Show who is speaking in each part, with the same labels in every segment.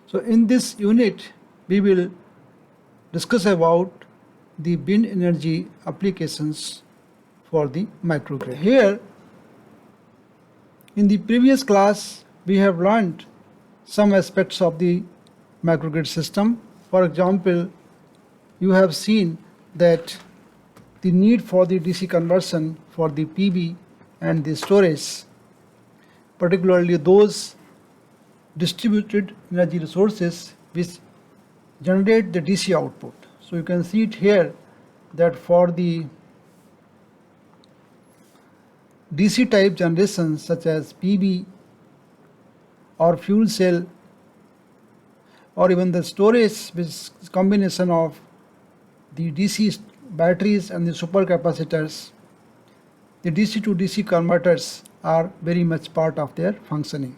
Speaker 1: So in this unit we will discuss about the wind energy applications for the microgrid. Here in the previous class we have learned some aspects of the microgrid system. For example, you have seen that the need for the DC conversion for the PV and the storage, particularly those distributed energy resources which generate the DC output. So you can see it here that for the DC type generations such as PV or fuel cell or even the storage, which is combination of the DC batteries and the supercapacitors, the DC to DC converters are very much part of their functioning.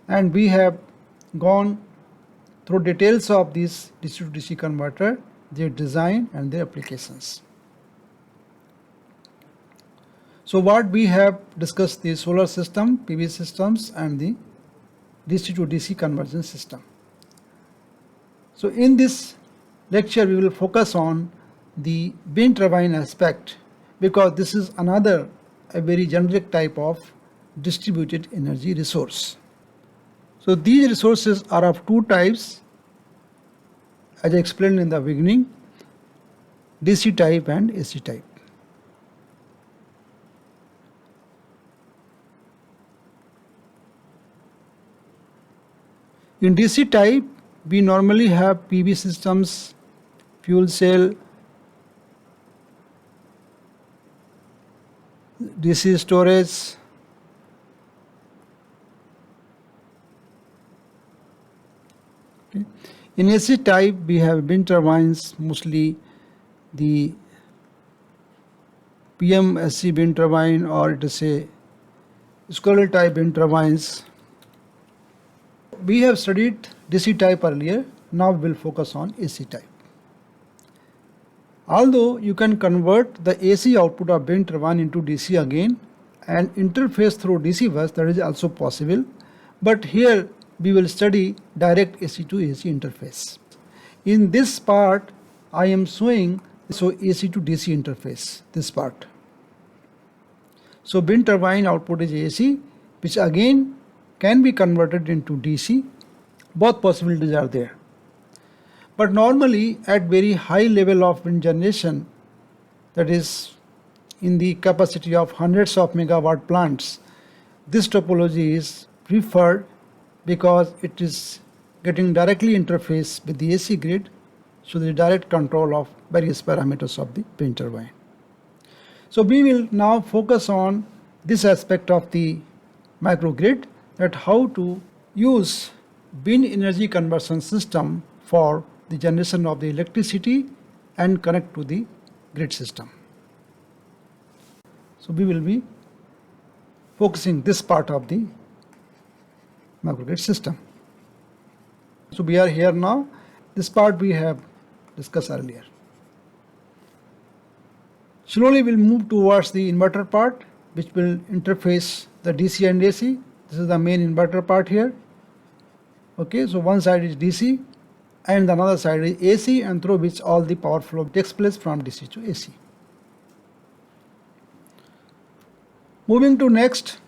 Speaker 1: And we have gone through details of this DC to DC converter, their design and their applications. So what we have discussed, the solar system, PV systems and the DC to DC conversion system. So in this lecture we will focus on the wind turbine aspect, because this is another a very generic type of distributed energy resource. So these resources are of two types, as I explained in the beginning, DC type and AC type. In DC type, we normally have PV systems, fuel cell, DC storage, okay. In AC type, we have wind turbines, mostly the PMSC wind turbine, or it is a squirrel type wind turbines. We have studied DC type earlier, now we will focus on AC type. Although you can convert the AC output of wind turbine into DC again and interface through DC bus, that is also possible, but here we will study direct AC to AC interface. In this part I am showing AC to DC interface, this part. So wind turbine output is AC, which again can be converted into DC. Both possibilities are there. But normally at very high level of wind generation, that is in the capacity of hundreds of megawatt plants, this topology is preferred because it is getting directly interface with the AC grid, so the direct control of various parameters of the wind turbine. So we will now focus on this aspect of the microgrid, that how to use wind energy conversion system for the generation of the electricity and connect to the grid system. So we will be focusing this part of the microgrid system. So we are here now. This part we have discussed earlier. Slowly we'll move towards the inverter part, which will interface the DC and AC. This is the main inverter part here. Okay, so one side is DC and the another side is AC, and through which all the power flow takes place from DC to AC. Moving to next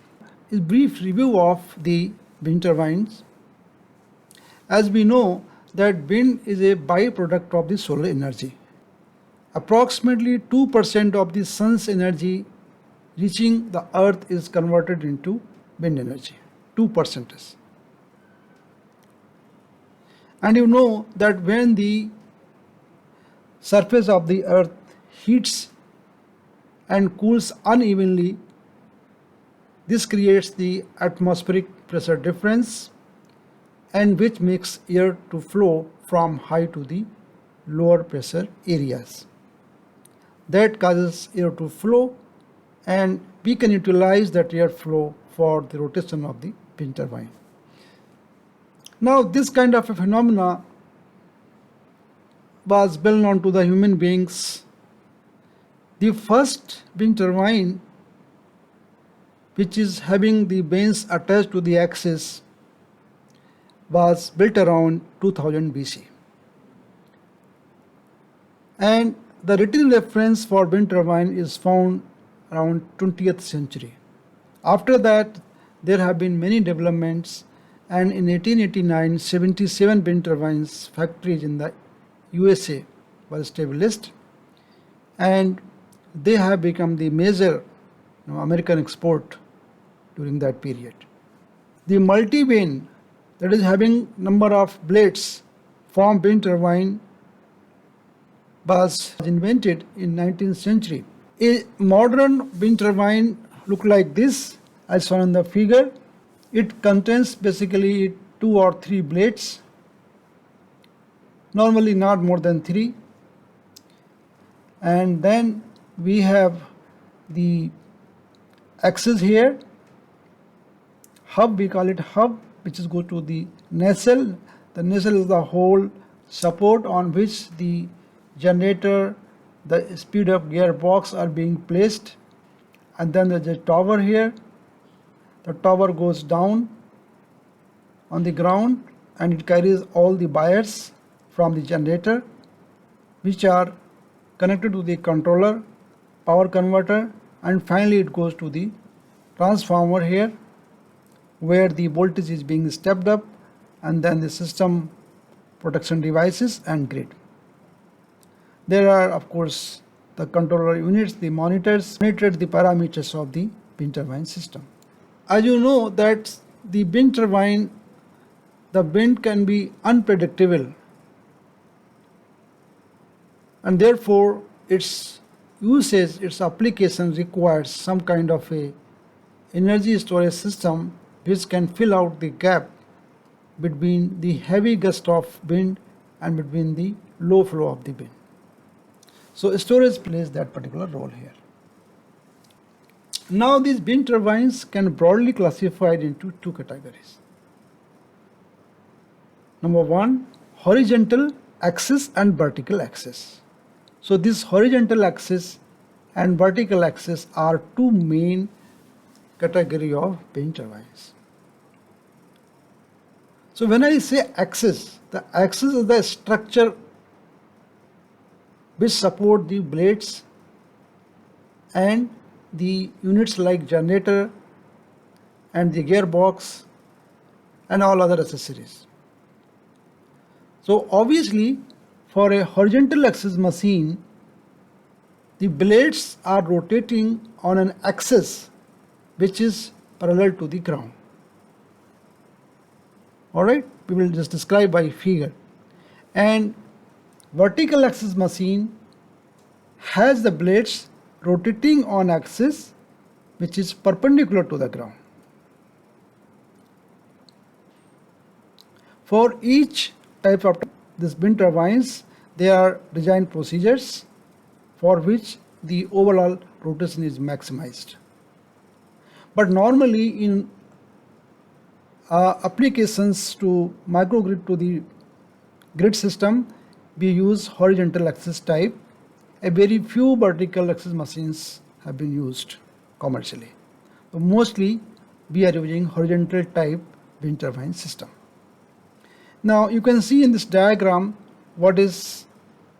Speaker 1: is brief review of the wind turbines. As we know that wind is a byproduct of the solar energy. Approximately 2% of the sun's energy reaching the earth is converted into wind energy, 2%. And you know that when the surface of the earth heats and cools unevenly, this creates the atmospheric pressure difference, and which makes air to flow from high to the lower pressure areas. That causes air to flow, and we can utilize that air flow for the rotation of the wind turbine. Now this kind of a phenomena was well known to the human beings. The first wind turbine, which is having the vanes attached to the axis, was built around 2000 BC. And the written reference for wind turbine is found around 20th century. After that, there have been many developments, and in 1889, 77 wind turbines factories in the USA were established, and they have become the major American export during that period. The multi-vane, that is having number of blades, form wind turbine was invented in 19th century. A modern wind turbine look like this as shown in the figure. It contains basically 2 or 3 blades, normally not more than 3, and then we have the axis here, hub, we call it hub, which is go to the nacelle. The nacelle is the whole support on which the generator, the speed up gearbox are being placed, and then there's a tower here. The tower goes down on the ground and it carries all the wires from the generator, which are connected to the controller, power converter, and finally it goes to the transformer here, where the voltage is being stepped up, and then the system protection devices and grid. There are, of course, the controller units, the monitors, monitor the parameters of the wind turbine system. As you know that the wind turbine, the wind can be unpredictable, and therefore its usage, its application requires some kind of a energy storage system which can fill out the gap between the heavy gust of wind and between the low flow of the wind. So storage plays that particular role here. Now these wind turbines can broadly classified into 2 categories. Number 1, horizontal axis and vertical axis. So this horizontal axis and vertical axis are 2 main category of wind turbines. So when I say axis, the axis is the structure which support the blades and the units like generator and the gearbox and all other accessories. So obviously for a horizontal axis machine, the blades are rotating on an axis which is parallel to the ground. Alright, we will just describe by figure. And vertical axis machine has the blades rotating on axis which is perpendicular to the ground. For each type of this wind turbines, there are design procedures for which the overall rotation is maximized. But normally in applications to microgrid, to the grid system, we use horizontal axis type. A very few vertical axis machines have been used commercially. So mostly we are using horizontal type wind turbine system. Now you can see in this diagram what is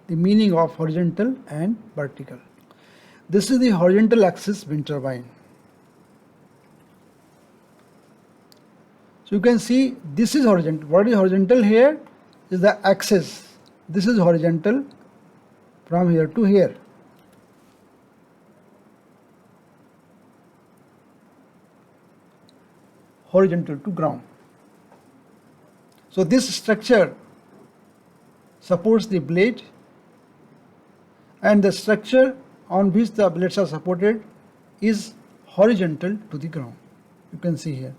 Speaker 1: the meaning of horizontal and vertical. This is the horizontal axis wind turbine. So you can see this is horizontal. What is horizontal here is the axis. This is horizontal from here to here. Horizontal to ground. So this structure supports the blade, and the structure on which the blades are supported is horizontal to the ground. You can see here.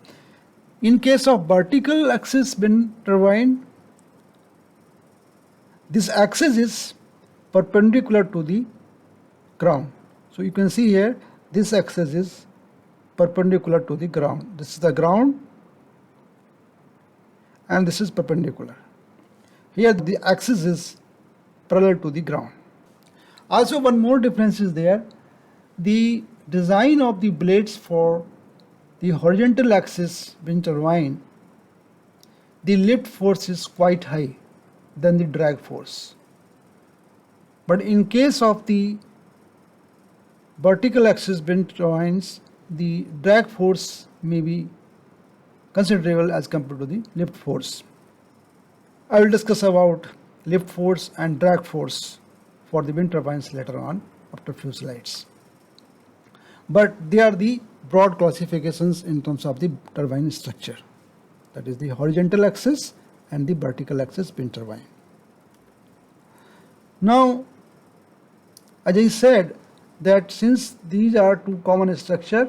Speaker 1: In case of vertical axis wind turbine, this axis is perpendicular to the ground. So you can see here this axis is perpendicular to the ground. This is the ground and this is perpendicular. Here the axis is parallel to the ground. Also one more difference is there. The design of the blades for the horizontal axis wind turbine the lift force is quite high than the drag force. But in case of the vertical axis wind turbines, the drag force may be considerable as compared to the lift force. I will discuss about lift force and drag force for the wind turbines later on after a few slides. But they are the broad classifications in terms of the turbine structure. That is the horizontal axis and the vertical axis wind turbine. Now, as I said, that since these are two common structures,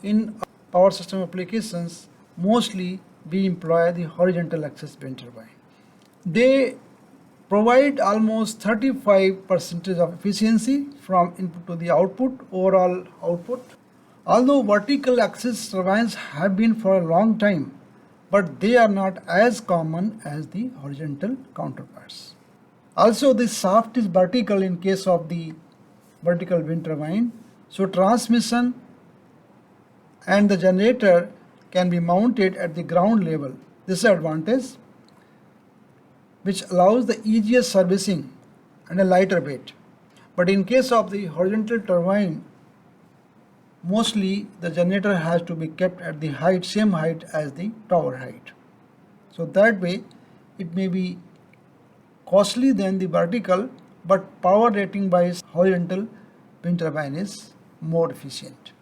Speaker 1: in power system applications, mostly we employ the horizontal axis wind turbine. They provide almost 35% of efficiency from input to the output, overall output. Although vertical axis turbines have been for a long time, but they are not as common as the horizontal counterparts. Also, the shaft is vertical in case of the vertical wind turbine, so transmission and the generator can be mounted at the ground level. This is an advantage which allows the easier servicing and a lighter weight. But in case of the horizontal turbine, mostly the generator has to be kept at the height, same height as the tower height. So that way it may be costly than the vertical, but power rating by horizontal wind turbine is more efficient.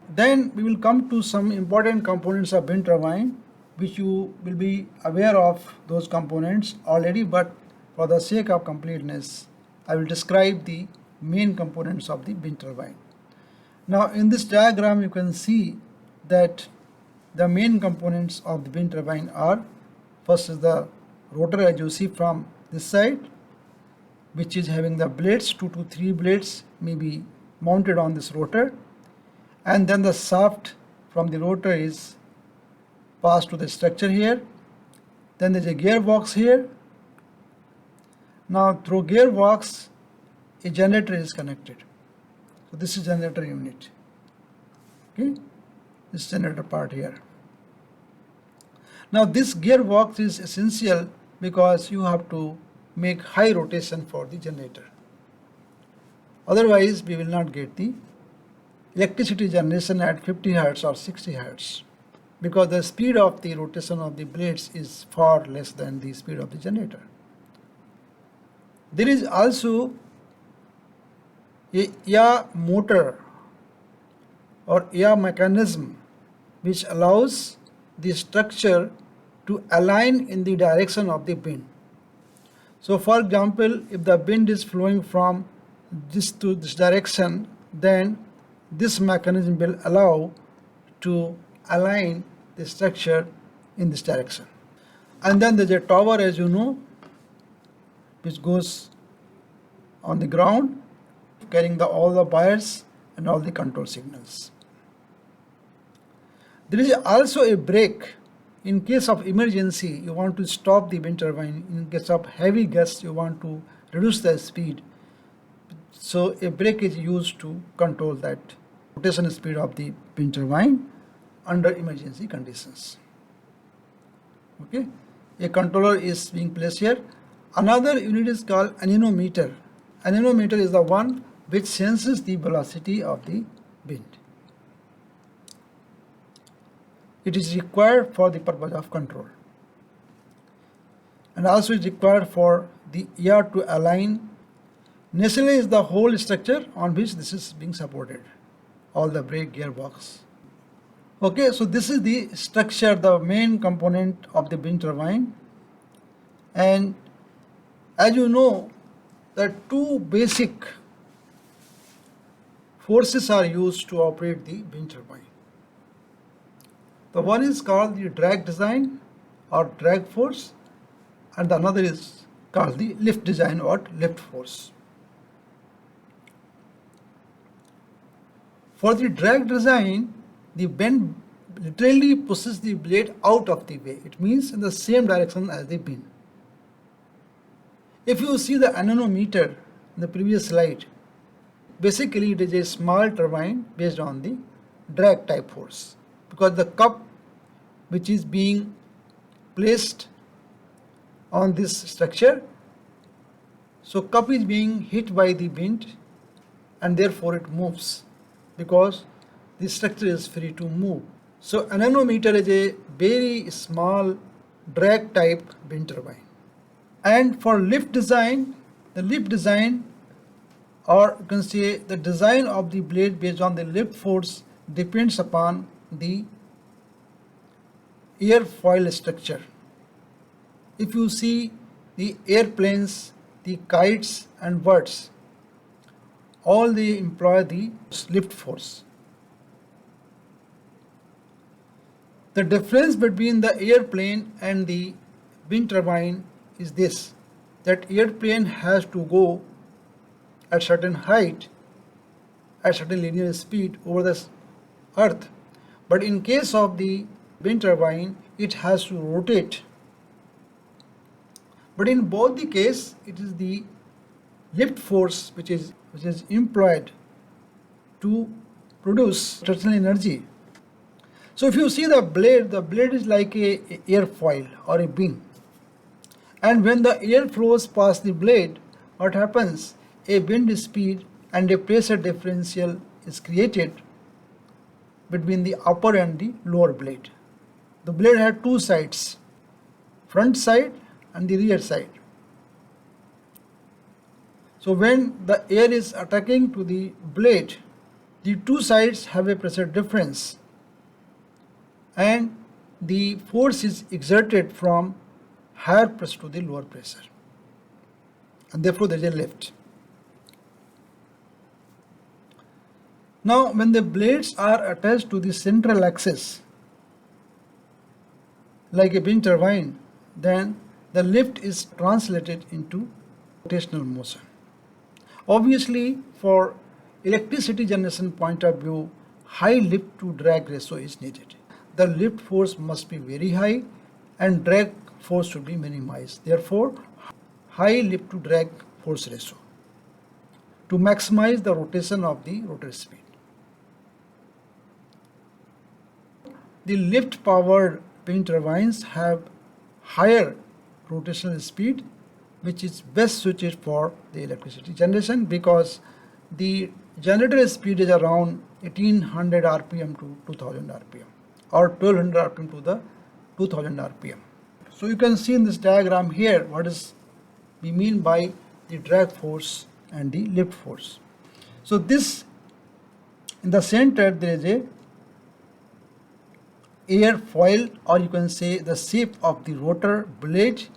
Speaker 1: Then we will come to some important components of wind turbine, which you will be aware of those components already, but for the sake of completeness, I will describe the main components of the wind turbine. Now in this diagram you can see that the main components of the wind turbine are, first is the rotor, as you see from this side, which is having the blades, 2 to 3 blades may be mounted on this rotor, and then the shaft from the rotor is passed to the structure here. Then there is a gearbox here. Now through gearbox a generator is connected. So this is generator unit. Okay, this generator part here. Now this gearbox is essential because you have to make high rotation for the generator. Otherwise we will not get the electricity generation at 50 Hz or 60 Hz, because the speed of the rotation of the blades is far less than the speed of the generator. There is also a yaw motor or yaw mechanism which allows the structure to align in the direction of the wind. So for example, if the wind is flowing from this to this direction, then this mechanism will allow to align the structure in this direction. And then there's a tower, as you know, which goes on the ground, carrying all the wires and all the control signals. There is also a brake. In case of emergency, you want to stop the wind turbine. In case of heavy gusts, you want to reduce the speed. So a brake is used to control that rotation speed of the wind turbine under emergency conditions. Okay, a controller is being placed here. Another unit is called anemometer. Anemometer is the one which senses the velocity of the wind. It is required for the purpose of control, and also is required for the yaw to align. Nacelle is the whole structure on which this is being supported, all the brake, gearbox. Okay, so this is the structure, the main component of the wind turbine. And as you know, the two basic forces are used to operate the wind turbine. The one is called the drag design or drag force, and the another is called the lift design or lift force. For the drag design, the wind literally pushes the blade out of the way. It means in the same direction as the wind. If you see the anemometer in the previous slide, basically it is a small turbine based on the drag type force, because the cup which is being placed on this structure. So cup is being hit by the wind and therefore it moves because the structure is free to move. So anemometer is a very small drag type wind turbine. And for lift design, the lift design, or you can say the design of the blade based on the lift force, depends upon the airfoil structure. If you see the airplanes, the kites and birds, all they employ the lift force. The difference between the airplane and the wind turbine is this, that airplane has to go at certain height, at certain linear speed over the earth, but in case of the wind turbine it has to rotate. But in both the case it is the lift force which is employed to produce rotational energy. So if you see the blade is like a airfoil or a wing, and when the air flows past the blade, what happens? A wind speed and a pressure differential is created between the upper and the lower blade. The blade has two sides, front side and the rear side. So when the air is attacking to the blade, the two sides have a pressure difference and the force is exerted from higher pressure to the lower pressure, and therefore there is a lift. Now when the blades are attached to the central axis like a wind turbine, then the lift is translated into rotational motion. Obviously, for electricity generation point of view, high lift to drag ratio is needed. The lift force must be very high and drag force should be minimized. Therefore, high lift to drag force ratio to maximize the rotation of the rotor speed. The lift powered wind turbines have higher rotational speed, which is best suited for the electricity generation because the generator speed is around 1800 rpm to 2000 rpm or 1200 rpm to the 2000 rpm. So you can see in this diagram here what is we mean by the drag force and the lift force. So this, in the center there is a airfoil, or you can say the shape of the rotor blade,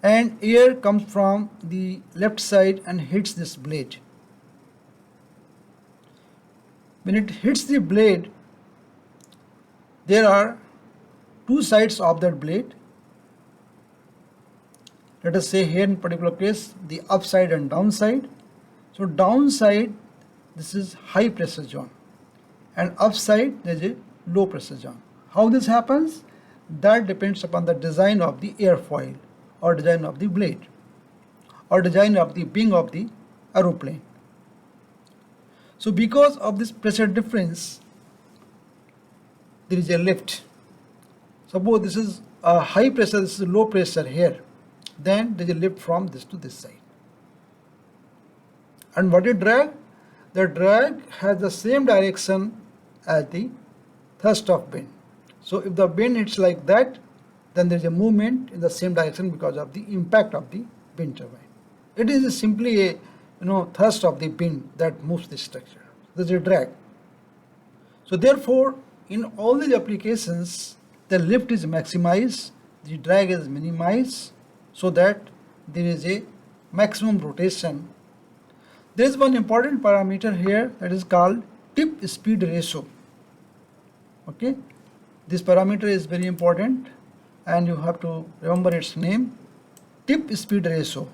Speaker 1: and air comes from the left side and hits this blade. When it hits the blade, there are two sides of that blade. Let us say here in particular case the upside and downside. So downside, this is high pressure zone, and upside there is a low pressure zone. How this happens? That depends upon the design of the airfoil or design of the blade or design of the wing of the aeroplane. So because of this pressure difference, there is a lift. Suppose this is a high pressure, this is a low pressure here, then there is a lift from this to this side. And what is drag? The drag has the same direction as the thrust of wind. So if the wind hits like that, then there is a movement in the same direction because of the impact of the wind turbine. It is simply a thrust of the wind that moves the structure. There is a drag. So therefore, in all these applications, the lift is maximized, the drag is minimized, so that there is a maximum rotation. There is one important parameter here that is called tip speed ratio. Okay, this parameter is very important and you have to remember its name. Tip speed ratio.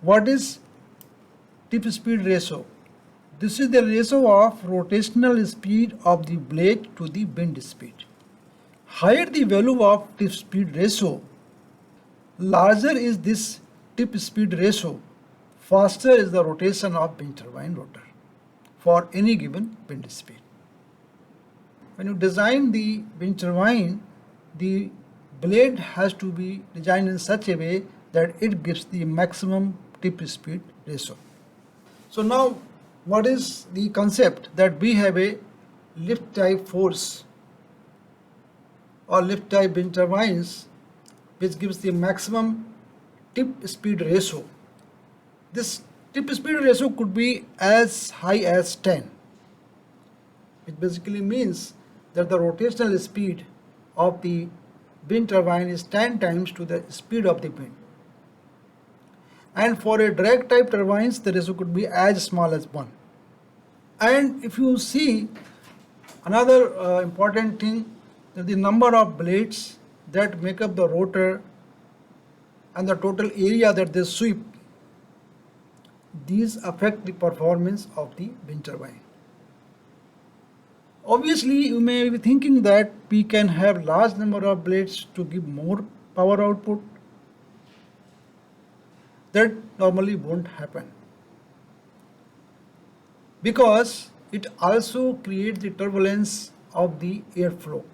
Speaker 1: What is tip speed ratio? This is the ratio of rotational speed of the blade to the wind speed. Higher the value of tip speed ratio, larger is this tip speed ratio, faster is the rotation of wind turbine rotor for any given wind speed. When you design the wind turbine, the blade has to be designed in such a way that it gives the maximum tip speed ratio. So now what is the concept? That we have a lift type force or lift type wind turbines which gives the maximum tip speed ratio. This tip speed ratio could be as high as 10. It basically means that the rotational speed of the wind turbine is 10 times to the speed of the wind. And for a drag type turbines, the ratio could be as small as 1. And if you see another important thing, that the number of blades that make up the rotor and the total area that they sweep, these affect the performance of the wind turbine. Obviously, you may be thinking that we can have large number of blades to give more power output. That normally won't happen, because it also creates the turbulence of the airflow.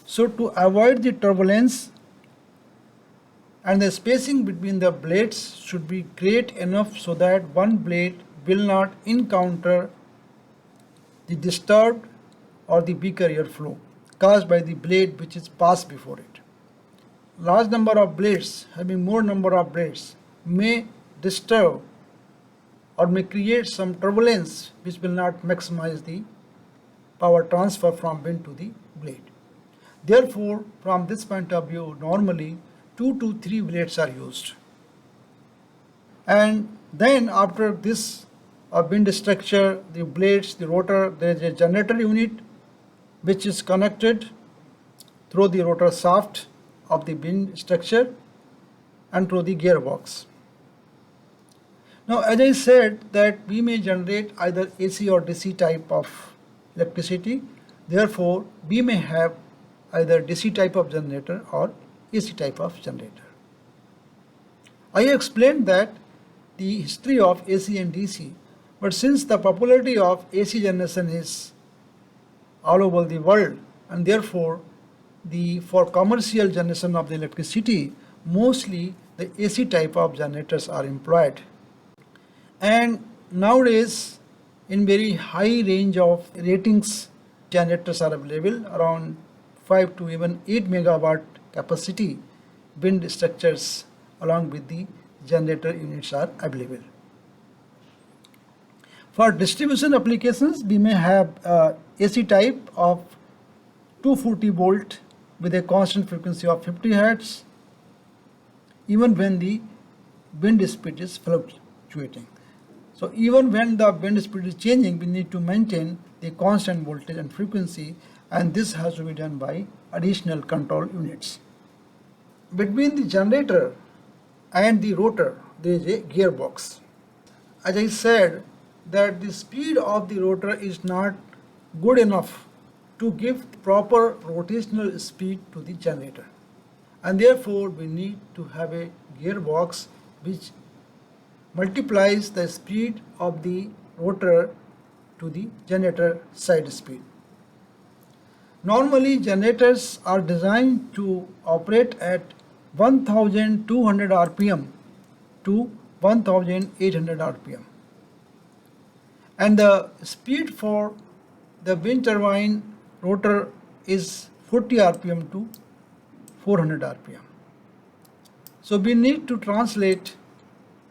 Speaker 1: So to avoid the turbulence, and the spacing between the blades should be great enough so that one blade will not encounter the disturbed or the weaker airflow caused by the blade which is passed before it. Large number of blades, having more number of blades, may disturb or may create some turbulence which will not maximize the power transfer from wind to the blade. Therefore, from this point of view, normally 2 to 3 blades are used. And then after this wind structure, the blades, the rotor, there is a generator unit which is connected through the rotor shaft of the wind structure and through the gearbox. Now, as I said, that we may generate either AC or DC type of electricity. Therefore, we may have either DC type of generator or AC type of generator. I explained that the history of AC and DC, but since the popularity of AC generation is all over the world, and therefore for commercial generation of the electricity, mostly the AC type of generators are employed. And nowadays, in very high range of ratings, generators are available, around 5 to even 8 megawatt capacity wind structures along with the generator units are available. For distribution applications, we may have AC type of 240 volt with a constant frequency of 50 hertz, even when the wind speed is fluctuating. So even when the wind speed is changing, we need to maintain the constant voltage and frequency, and this has to be done by additional control units. Between the generator and the rotor, there is a gearbox. As I said, that the speed of the rotor is not good enough to give proper rotational speed to the generator, and therefore we need to have a gearbox which multiplies the speed of the rotor to the generator side speed. Normally, generators are designed to operate at 1200 rpm to 1800 rpm, and the speed for the wind turbine rotor is 40 rpm to 400 rpm. So we need to translate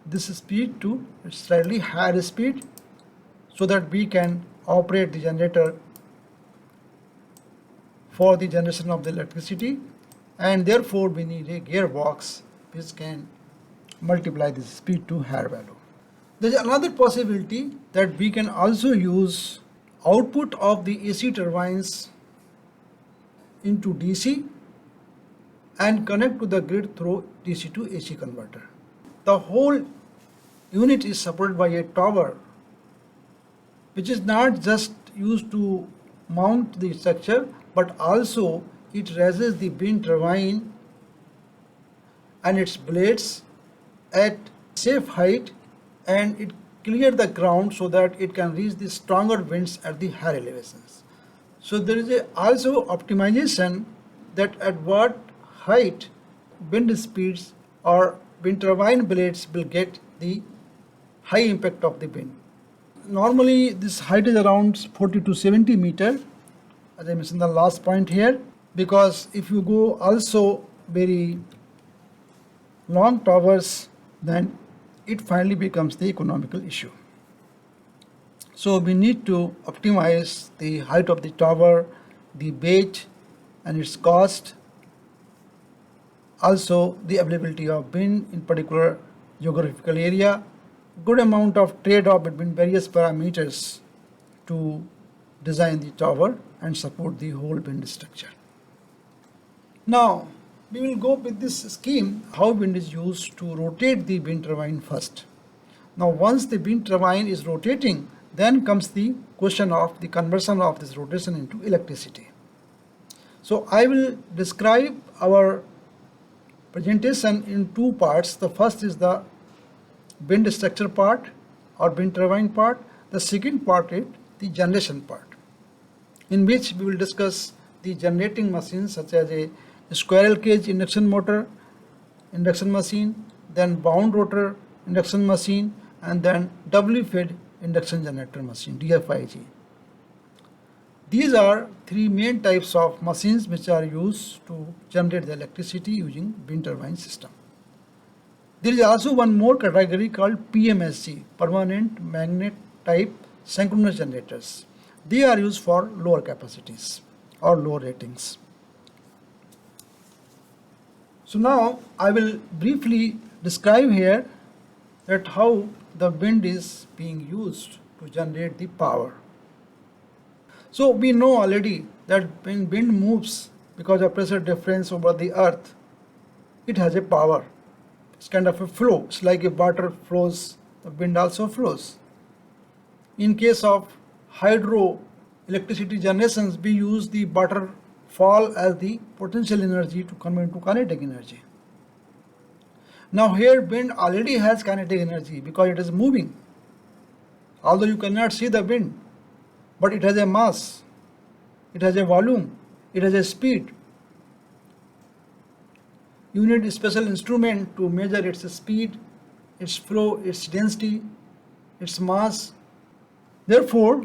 Speaker 1: this speed to slightly higher speed so that we can operate the generator for the generation of the electricity, and therefore we need a gearbox which can multiply this speed to higher value. There is another possibility that we can also use output of the AC turbines into DC and connect to the grid through DC to AC converter. The whole unit is supported by a tower which is not just used to mount the structure, but also it raises the wind turbine and its blades at safe height, and it clears the ground so that it can reach the stronger winds at the higher elevations. So there is also optimization that at what height wind speeds or wind turbine blades will get the high impact of the wind. Normally this height is around 40 to 70 meter, as I mentioned the last point here, because if you go also very long towers, then it finally becomes the economical issue. So we need to optimize the height of the tower, the weight and its cost, also the availability of wind in particular geographical area, good amount of trade-off between various parameters to design the tower and support the whole wind structure. Now we will go with this scheme how wind is used to rotate the wind turbine first. Now once the wind turbine is rotating, then comes the question of the conversion of this rotation into electricity. So I will describe our presentation in two parts. The first is the wind structure part or wind turbine part. The second part is the generation part, in which we will discuss the generating machines such as a squirrel cage induction motor, induction machine, then bound rotor induction machine, and then doubly fed induction generator machine, DFIG. These are three main types of machines which are used to generate the electricity using wind turbine system. There is also one more category called PMSG, permanent magnet type synchronous generators. They are used for lower capacities or lower ratings. So now I will briefly describe here that how the wind is being used to generate the power. So we know already that when wind moves because of pressure difference over the earth, it has a power. It's kind of a flow. It's like if water flows, the wind also flows. In case of hydro electricity generations, we use the waterfall as the potential energy to convert into kinetic energy. Now here wind already has kinetic energy because it is moving. Although you cannot see the wind, but it has a mass, it has a volume, it has a speed. You need a special instrument to measure its speed, its flow, its density, its mass. Therefore,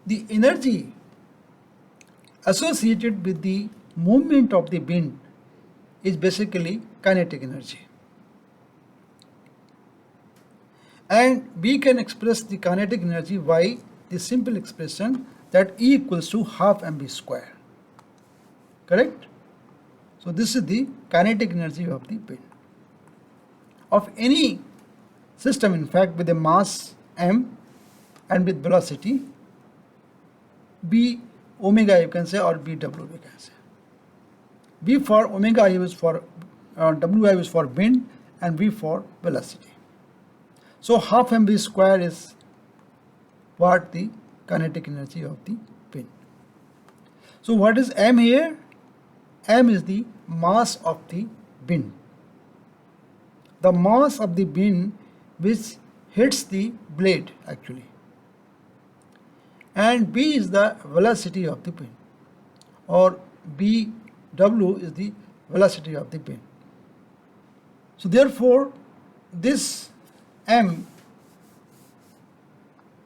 Speaker 1: the energy associated with the movement of the wind is basically kinetic energy. And we can express the kinetic energy by the simple expression that E equals to half mv square. Correct? So this is the kinetic energy of the wind. Of any system, in fact, with a mass m and with velocity b omega you can say, or bw you can say. B for omega is for wi is for wind and v for velocity. So half mv square is what the kinetic energy of the wind. So what is m here? M is the mass of the wind. The mass of the wind which hits the blade actually. And b is the velocity of the wind, or bw is the velocity of the wind. So therefore this m,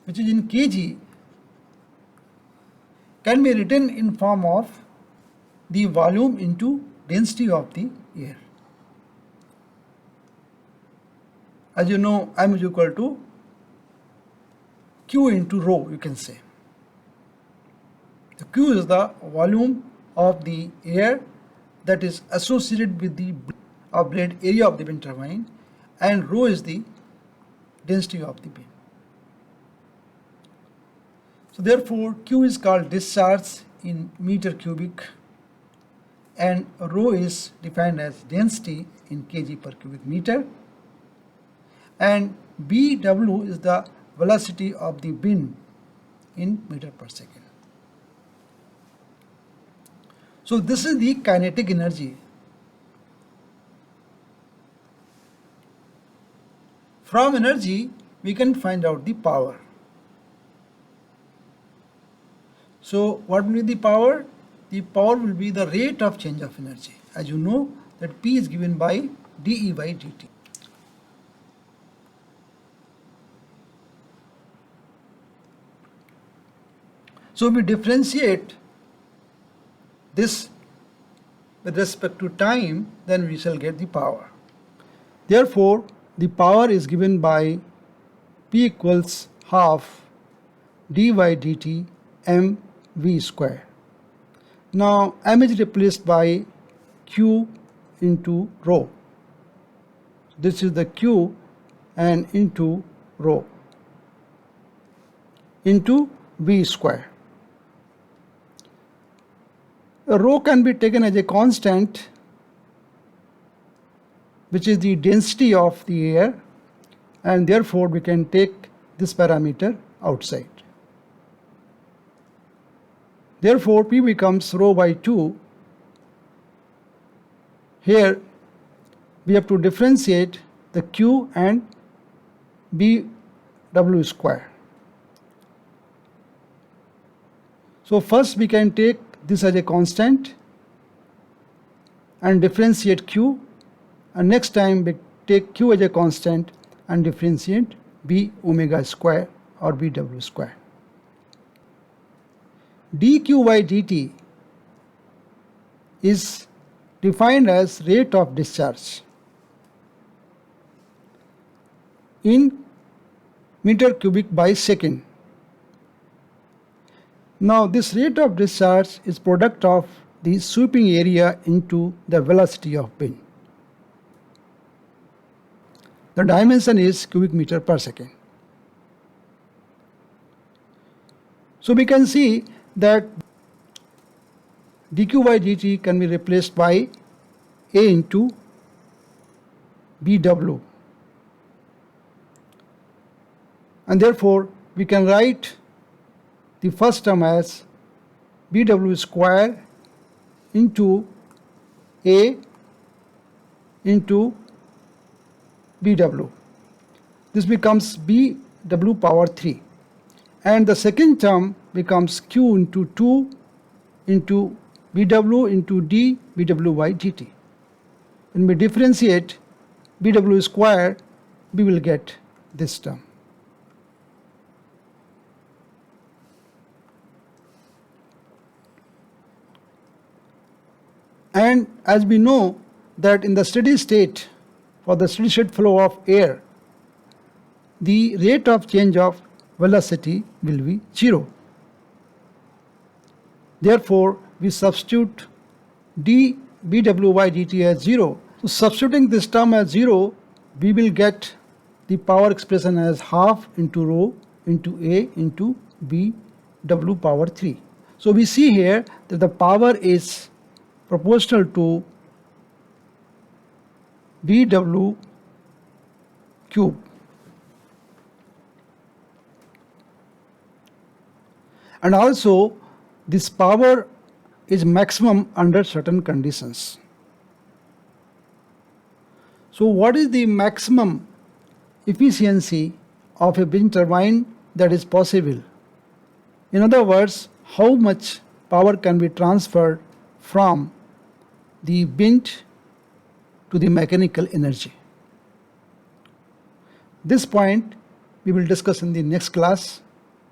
Speaker 1: which is in kg, can be written in form of the volume into density of the air. As you know, m is equal to q into rho, you can say. The q is the volume of the air that is associated with the blade area of the wind turbine, and rho is the density of the wind. So therefore q is called discharge in meter cubic, and rho is defined as density in kg per cubic meter, and bw is the velocity of the wind in meter per second. So this is the kinetic energy. From energy we can find out the power. So what will be the power? the power will be the rate of change of energy. As you know that P is given by dE by dt. So we differentiate this with respect to time, then we shall get the power. Therefore, the power is given by P equals half d by dt mv square. Now m is replaced by q into rho. This is the q and into rho into v square. Rho can be taken as a constant, which is the density of the air, and therefore we can take this parameter outside. Therefore, P becomes rho by 2. Here we have to differentiate the Q and BW square. So first we can take this as a constant and differentiate Q, and next time we take Q as a constant and differentiate B omega square or BW square. dQ by dt is defined as rate of discharge in meter cubic by second. Now this rate of discharge is product of the sweeping area into the velocity of wind. The dimension is cubic meter per second. So we can see that dQ by dt can be replaced by A into BW, and therefore we can write the first term as BW square into A into BW. This becomes BW power 3, and the second term becomes Q into 2 into BW into d BW by dt. When we differentiate BW square, we will get this term. And as we know that in the steady state, for the steady state flow of air, the rate of change of velocity will be 0. Therefore, we substitute d BW by dt as 0. So substituting this term as 0, we will get the power expression as half into rho into A into BW power 3. So we see here that the power is proportional to BW cube. And also this power is maximum under certain conditions. So what is the maximum efficiency of a wind turbine that is possible? In other words, how much power can be transferred from the wind to the mechanical energy? This point we will discuss in the next class.